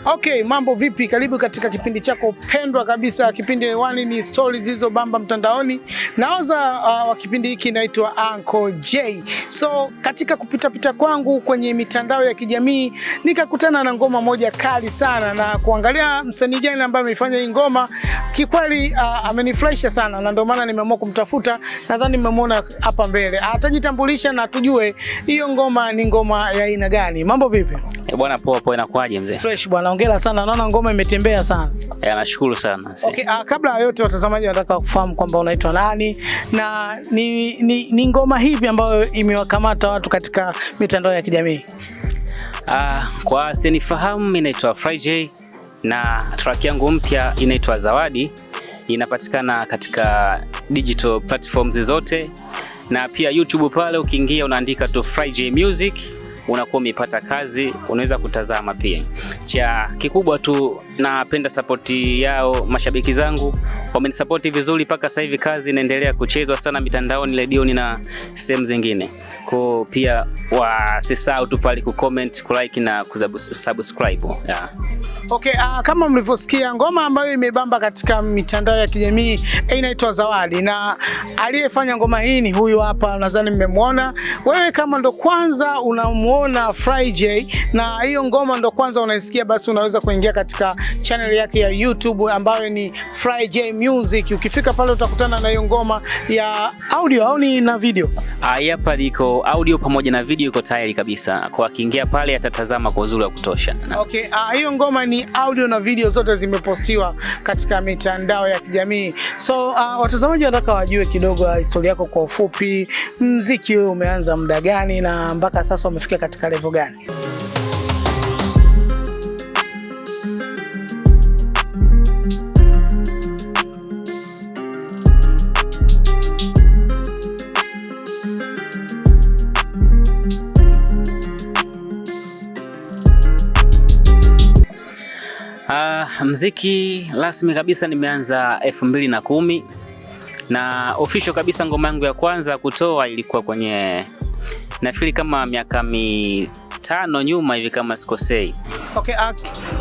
Okay, mambo vipi? Karibu katika kipindi chako pendwa kabisa. Kipindi hewani ni stories zilizobamba mtandaoni. Naoza wa kipindi hiki naitwa Uncle J. So katika kupita kwangu kwenye mitandao ya kijamii nikakutana na ngoma moja kali sana, na kuangalia msanii gani ambaye amefanya hii ngoma, kikweli amenifurahisha sana, na ndio maana nimeamua kumtafuta. Nadhani mmemwona hapa mbele, atajitambulisha na tujue hiyo ngoma ni ngoma ya aina gani. Mambo vipi? Bwana poa, inakuaje mzee? Fresh bwana, hongera sana. Naona ngoma imetembea sana. Nashukuru sana. Okay, kabla ya yote watazamaji wanataka kufahamu kwamba unaitwa nani na ni ngoma hipi ambayo imewakamata watu katika mitandao ya kijamii? Kwa sinifahamu, mimi naitwa FryJ na track yangu mpya inaitwa Zawadi. Inapatikana katika digital platforms zote, na pia YouTube pale ukiingia unaandika tu FryJ Music unakuwa umepata kazi, unaweza kutazama pia. Cha kikubwa tu napenda support yao mashabiki zangu, wamenisupport vizuri mpaka sasa hivi kazi inaendelea kuchezwa sana mitandaoni, redioni na sehemu zingine. Kwa pia wasisahau tu pale ku-comment, ku-like na kusubscribe. Yeah. Okay, kama mlivyosikia ngoma ambayo imebamba katika mitandao ya kijamii inaitwa Zawadi, na aliyefanya ngoma hii ni huyu hapa, nadhani mmemwona. Wewe kama ndo kwanza unamuona FryJ na hiyo ngoma ndo kwanza unaisikia, basi unaweza kuingia katika channel yake ya YouTube ambayo ni FryJ Music. Ukifika pale utakutana na hiyo ngoma ya audio au ni na video. Hapa liko audio pamoja na video, iko tayari kabisa. Kwa akiingia pale atatazama kwa uzuri wa kutosha. Okay, hiyo ngoma ni audio na video zote zimepostiwa katika mitandao ya kijamii. So watazamaji wanataka wajue kidogo historia yako kwa ufupi. Muziki wewe umeanza muda gani na mpaka sasa umefika katika level gani? Mziki rasmi kabisa nimeanza 2010 na official kabisa ngoma yangu ya kwanza kutoa ilikuwa kwenye nafikiri kama miaka 5 nyuma hivi kama sikosei. Okay,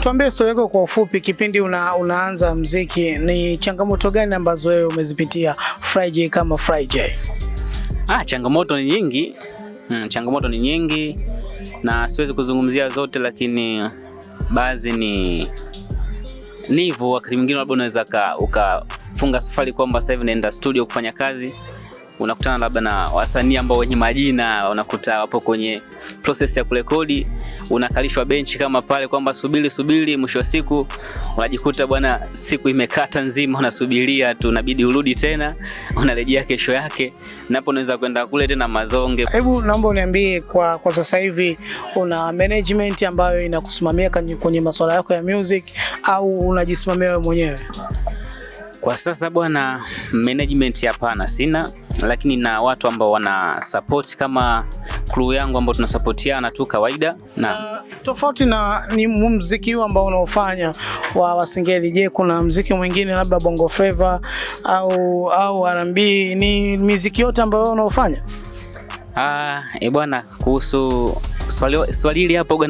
tuambie historia yako kwa ufupi. Kipindi unaanza mziki, ni changamoto gani ambazo wewe umezipitia FryJ kama FryJ? Changamoto ni nyingi. Changamoto ni nyingi na siwezi kuzungumzia zote, lakini baadhi ni hivyo. Wakati mwingine labda unaweza ukafunga safari kwamba sasa hivi naenda studio kufanya kazi, unakutana labda na wasanii ambao wenye majina, unakuta wapo kwenye process ya kurekodi, unakalishwa benchi kama pale kwamba subiri, mwisho wa siku unajikuta bwana siku imekata nzima, unasubiria tu, inabidi urudi tena, unarejea kesho yake, napo unaweza kwenda kule tena mazonge. Hebu naomba uniambie kwa sasa hivi una management ambayo inakusimamia kwenye masuala yako ya music au unajisimamia wewe mwenyewe? Kwa sasa bwana, management hapana sina, lakini na watu ambao wana support kama crew yangu ambao tunasupportiana tu kawaida. Na tofauti na ni muziki huu ambao unaofanya wa Wasingeli, je, kuna muziki mwingine labda Bongo Flava au R&B, ni muziki yote ambayo unaofanya? Bwana, kuhusu swali hili hapo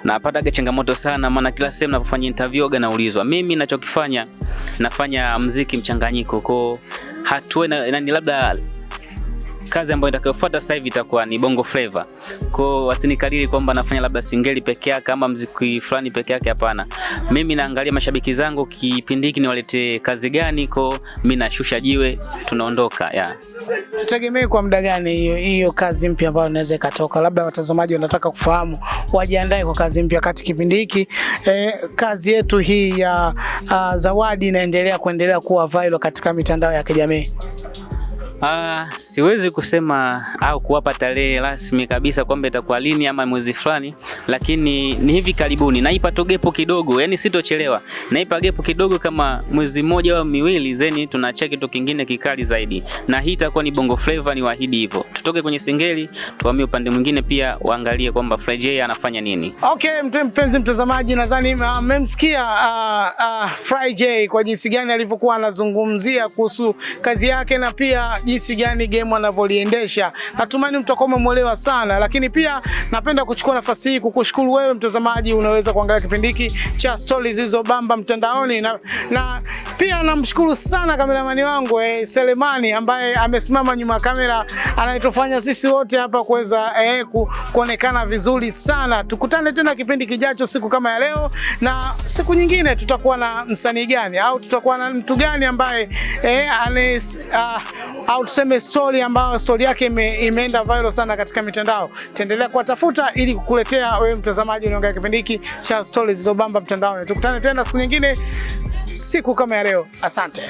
napata changamoto sana, maana kila sehemu napofanya interview naulizwa. Mimi ninachokifanya nafanya muziki mchanganyiko, kwa hatua na labda kazi ambayo itakayofuata sasa hivi itakuwa ni Bongo Flava. Kwa wasinikariri kwamba nafanya labda singeli peke yake kama muziki fulani peke yake, hapana. Mimi naangalia mashabiki zangu kipindi hiki niwalete kazi gani, kwa mimi nashusha jiwe tunaondoka. Tutegemee kwa muda gani hiyo kazi mpya ambayo inaweza ikatoka? Labda watazamaji wanataka kufahamu, wajiandae kwa kazi mpya kati kipindi hiki. Kazi yetu hii ya Zawadi inaendelea kuwa viral katika mitandao ya kijamii. Siwezi kusema au kuwapa tarehe rasmi kabisa kwamba itakuwa lini ama mwezi fulani, lakini ni hivi karibuni. Naipa gepo kidogo, yani sitochelewa. Naipa gepo kidogo kama mwezi mmoja au miwili, zeni tunaacha kitu kingine kikali zaidi. Na hii itakuwa ni Bongo Flava, ni waahidi hivyo. Tutoke kwenye singeli, tuhamie upande mwingine pia waangalie kwamba FryJ anafanya nini. Okay, mpenzi mtazamaji, nadhani mmemsikia FryJ kwa jinsi gani alivyokuwa anazungumzia kuhusu kazi yake na pia jinsi gani game anavyoliendesha. Natumani mtakuwa umemuelewa sana, lakini pia napenda kuchukua nafasi hii kukushukuru wewe mtazamaji unaweza kuangalia kipindi hiki cha Stories Zilizobamba Mtandaoni, na pia namshukuru sana kameramani wangu Selemani ambaye amesimama nyuma ya kamera anayetufanya sisi wote hapa kuweza kuonekana vizuri sana. Tukutane tena kipindi kijacho siku kama ya leo, na siku nyingine tutakuwa na msanii gani au tutakuwa na mtu gani ambaye au tuseme story ambayo story yake imeenda viral sana katika mitandao. Tuendelea kuwatafuta ili kukuletea wewe mtazamaji unaangalia kipindi hiki cha Stories Zilizobamba Mtandaoni. Tukutane tena siku nyingine siku kama ya leo. Asante.